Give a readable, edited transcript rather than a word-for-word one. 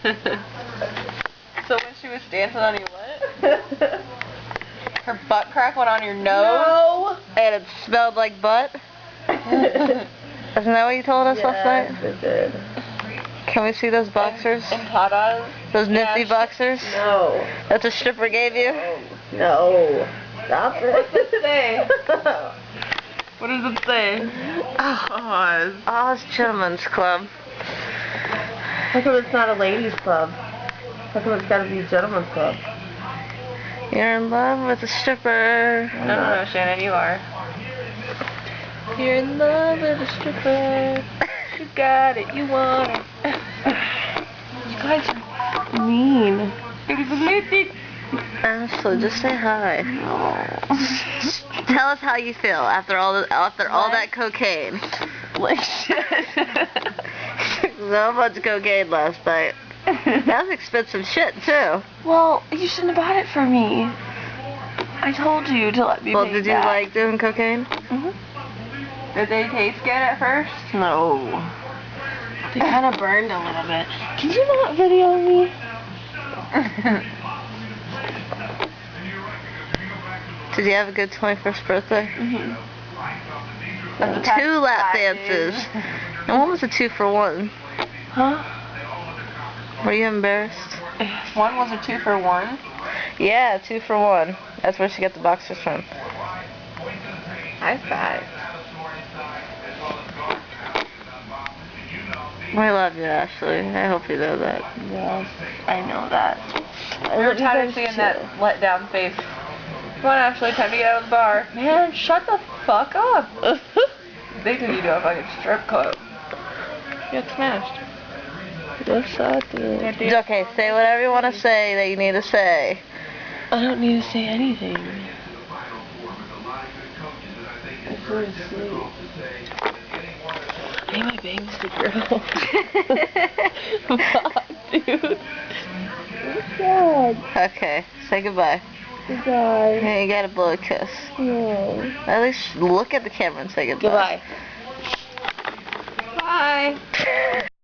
So when she was dancing on your what? Her butt crack went on your nose? No! And it smelled like butt? Isn't that what you told us last night? Yes, it did. Can we see those boxers? And Tata's? Those nifty Yeah, boxers? No. That's a stripper gave you? No. Stop it. What's it say? What does it say? Oz. Oz Gentlemen's Club. How come it's not a ladies' club? How come it's gotta be a gentleman's club? You're in love with a stripper. No, Shannon, you are. You're in love with a stripper. You got it, you want it. You guys are mean. Ashley, just say hi. Tell us how you feel after all that cocaine. So much cocaine last night. That was expensive shit too. Well, you shouldn't have bought it for me. I told you to let me. Well, pay did you back. like doing cocaine? Mhm. Did they taste good at first? No. They kind of burned a little bit. Can you not video me? Did you have a good 21st birthday? Mhm. 2 lap dances. And what was a 2-for-1? Huh? Were you embarrassed? One was a 2-for-1. Yeah, 2-for-1. That's where she got the boxers from. High five. I love you, Ashley. I hope you know that. Yes, I know that. You're tired of seeing that let-down face. Come on, Ashley, time to get out of the bar. Man, shut the fuck up. They think you do a fucking strip club. Get smashed. Yes, I did. Okay, say whatever you want to say that you need to say. I don't need to say anything. I need my bangs to grow. Fuck, dude. God. Okay, say goodbye. Goodbye. Yeah, you gotta blow a kiss. No. At least look at the camera and say goodbye. Goodbye. Bye.